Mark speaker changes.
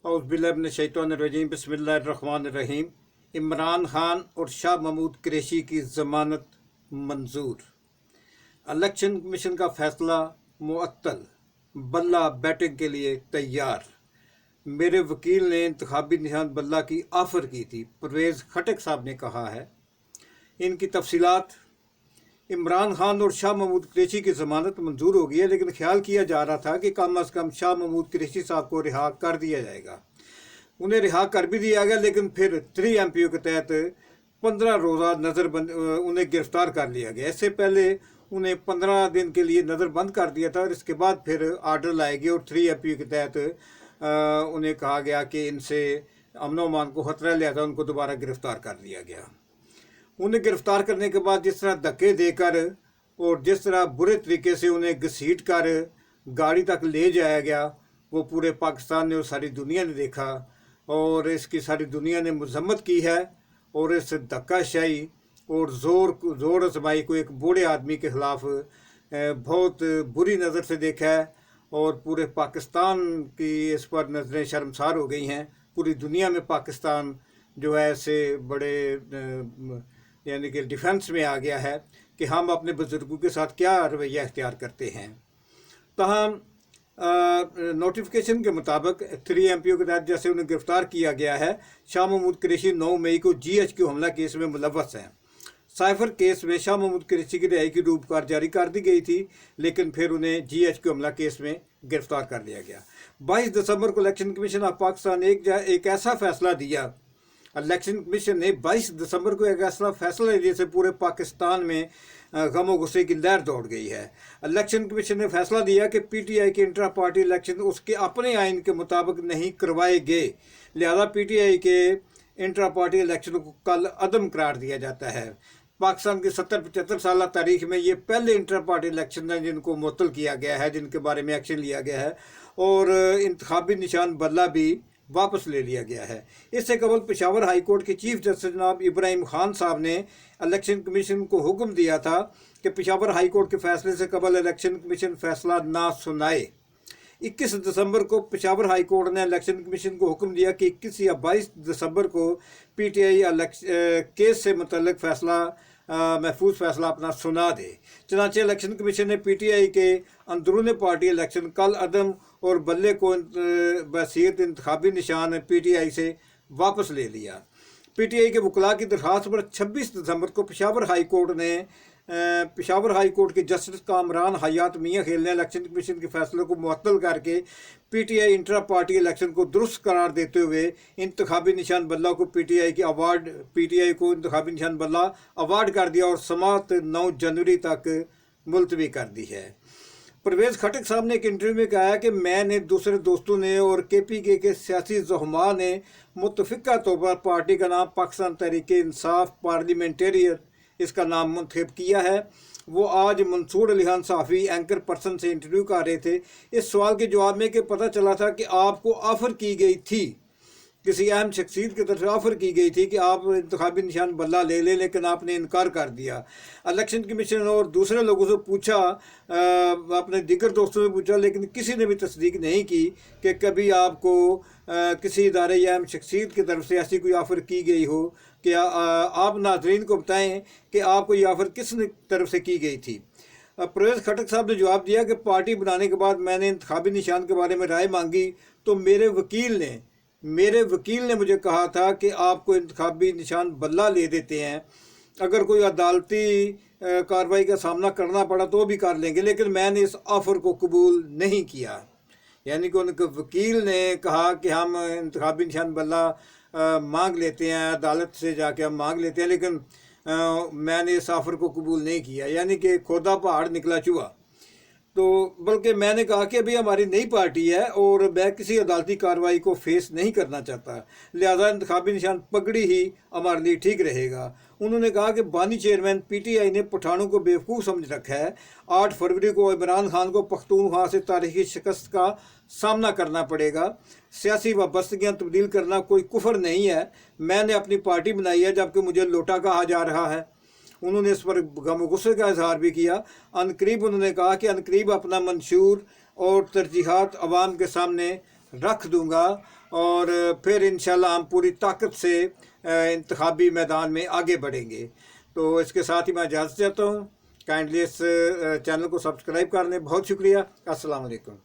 Speaker 1: औज़ुबिल्लाहिमिनश्शैतानिर्रजीम बिस्मिल्लाहिर्रहमानिर्रहीम। इमरान खान और शाह महमूद कुरैशी की ज़मानत मंजूर। इलेक्शन कमीशन का फैसला मुअत्तल। बल्ला बैटिंग के लिए तैयार। मेरे वकील ने इंतखाबी निशान बल्ला की ऑफ़र की थी, परवेज़ खटक साहब ने कहा है। इनकी तफसीलात। इमरान खान और शाह महमूद कुरैशी की ज़मानत मंजूर हो गई है, लेकिन ख्याल किया जा रहा था कि कम अज़ कम शाह महमूद कुरैशी साहब को रिहा कर दिया जाएगा। उन्हें रिहा कर भी दिया गया, लेकिन फिर 3 MPO के तहत 15 रोज़ा नज़रबंद उन्हें गिरफ्तार कर लिया गया। इससे पहले उन्हें 15 दिन के लिए नज़रबंद कर दिया था और इसके बाद फिर आर्डर लाए गए और 3 MPO के तहत उन्हें कहा गया कि इनसे अमन अमान को खतरा लिया था, उनको दोबारा गिरफ्तार कर लिया गया। उन्हें गिरफ्तार करने के बाद जिस तरह धक्के देकर और जिस तरह बुरे तरीके से उन्हें घसीट कर गाड़ी तक ले जाया गया, वो पूरे पाकिस्तान ने और सारी दुनिया ने देखा और इसकी सारी दुनिया ने मजम्मत की है और इस धक्काशाही और ज़ोर आजमाई को एक बूढ़े आदमी के ख़िलाफ़ बहुत बुरी नज़र से देखा है और पूरे पाकिस्तान की इस पर नज़रें शर्मसार हो गई हैं। पूरी दुनिया में पाकिस्तान जो है ऐसे बड़े यानी कि डिफेंस में आ गया है कि हम अपने बुजुर्गों के साथ क्या रवैया इख्तियार करते हैं। तहम नोटिफिकेशन के मुताबिक 3 MPO के तहत जैसे उन्हें गिरफ्तार किया गया है, शाह महमूद कुरैशी 9 मई को GHQ हमला केस में मुलव्वस हैं। साइफर केस में शाह महमूद कुरैशी की रिहाई की रूपकार जारी कर दी गई थी, लेकिन फिर उन्हें GHQ हमला केस में गिरफ्तार कर लिया गया। 22 दिसंबर को इलेक्शन कमीशन ऑफ पाकिस्तान एक ऐसा फैसला दिया। इलेक्शन कमीशन ने 22 दिसंबर को एक ऐसा फैसला दिया से पूरे पाकिस्तान में गम और गुस्से की लहर दौड़ गई है। इलेक्शन कमीशन ने फैसला दिया कि PTI के इंट्रा पार्टी इलेक्शन उसके अपने आइन के मुताबिक नहीं करवाए गए, लिहाजा PTI के इंट्रा पार्टी इलेक्शन को कल अदम करार दिया जाता है। पाकिस्तान की 70-75 साल तारीख में ये पहले इंटर पार्टी इलेक्शन हैं जिनको मुअत्तल किया गया है, जिनके बारे में एक्शन लिया गया है और इंतखाबी निशान बल्ला भी वापस ले लिया गया है। इससे कबल पेशावर हाई कोर्ट के चीफ जस्टिस जनाब इब्राहिम खान साहब ने इलेक्शन कमीशन को हुक्म दिया था कि पेशावर हाई कोर्ट के फैसले से कबल इलेक्शन कमीशन फैसला ना सुनाए। 21 दिसंबर को पेशावर हाई कोर्ट ने इलेक्शन कमीशन को हुक्म दिया कि 21 या 22 दिसंबर को PTI केस से मुतल्लिक फैसला महफूज फैसला अपना सुना दे। चनाचे इलेक्शन कमीशन ने PTI के अंदरून पार्टी इलेक्शन कल अदम और बल्ले को बसीत इंतखाबी निशान PTI से वापस ले लिया। PTI के वकला की दरख्वास्त पर 26 दिसंबर को पेशावर हाई कोर्ट के जस्टिस कामरान हयात मियाँ खेल ने इलेक्शन कमीशन के फैसले को मुअत्तल करके PTI इंट्रा पार्टी इलेक्शन को दुरुस्त करार देते हुए इंतखाबी निशान बल्ला को PTI को इंतखाबी निशान बल्ला अवार्ड कर दिया और समाअत 9 जनवरी तक मुलतवी कर दी है। परवेज़ खटक साहब ने एक इंटरव्यू में कहा कि मैंने दूसरे दोस्तों ने और KPK के सियासी ज़ुहमा ने मुतफ़िका तौर पर पार्टी का नाम पाकिस्तान तहरीक इंसाफ पार्लियामेंटेरियन इसका नाम मुंतखब किया है। वो आज मंसूर अली खान सहाफ़ी एंकर पर्सन से इंटरव्यू कर रहे थे। इस सवाल के जवाब में कि पता चला था कि आपको ऑफ़र की गई थी, किसी अहम शख्सियत की तरफ से ऑफ़र की गई थी कि आप इंतखाबी निशान बल्ला ले लें, लेकिन आपने इनकार कर दिया। इलेक्शन कमीशन और दूसरे लोगों से पूछा, अपने दीगर दोस्तों से पूछा, लेकिन किसी ने भी तस्दीक नहीं की कि कभी आपको किसी इदारे या अहम शख्सियत की तरफ से ऐसी कोई ऑफ़र की गई हो कि आप नाज़रीन को बताएं कि आपको ये ऑफ़र किस तरफ से की गई थी। परवेज़ खटक साहब ने जवाब दिया कि पार्टी बनाने के बाद मैंने इंतखाबी निशान के बारे में राय मांगी तो मेरे वकील ने मुझे कहा था कि आपको इंतखाबी निशान बल्ला ले देते हैं, अगर कोई अदालती कार्रवाई का सामना करना पड़ा तो भी कर लेंगे, लेकिन मैंने इस ऑफ़र को कबूल नहीं किया। यानी कि उनके वकील ने कहा कि हम इंतखाबी निशान बल्ला मांग लेते हैं, अदालत से जाके हम मांग लेते हैं, लेकिन मैंने इस ऑफ़र को कबूल नहीं किया। यानी कि खोदा पहाड़ निकला चूहा। तो बल्कि मैंने कहा कि अभी हमारी नई पार्टी है और मैं किसी अदालती कार्रवाई को फेस नहीं करना चाहता, लिहाजा इंतखाबी निशान पगड़ी ही हमारे लिए ठीक रहेगा। उन्होंने कहा कि बानी चेयरमैन PTI ने पठानों को बेवकूफ़ समझ रखा है। 8 फरवरी को इमरान खान को पख्तूनख्वा से तारीखी शिकस्त का सामना करना पड़ेगा। सियासी वाबस्तगियाँ तब्दील करना कोई कुफर नहीं है। मैंने अपनी पार्टी बनाई है जबकि मुझे लोटा कहा जा रहा है। उन्होंने इस पर गम गुस्से का इजहार भी किया। अनकरीब उन्होंने कहा कि अनकरीब अपना मंशूर और तरजीहात अवाम के सामने रख दूंगा اور پھر انشاءاللہ ہم پوری طاقت سے انتخابی میدان میں آگے بڑھیں گے۔ تو اس کے ساتھ ہی میں اجازت چاہتا ہوں۔ کائنڈلی اس چینل کو سبسکرائب کر لیں۔ بہت شکریہ۔ السلام علیکم۔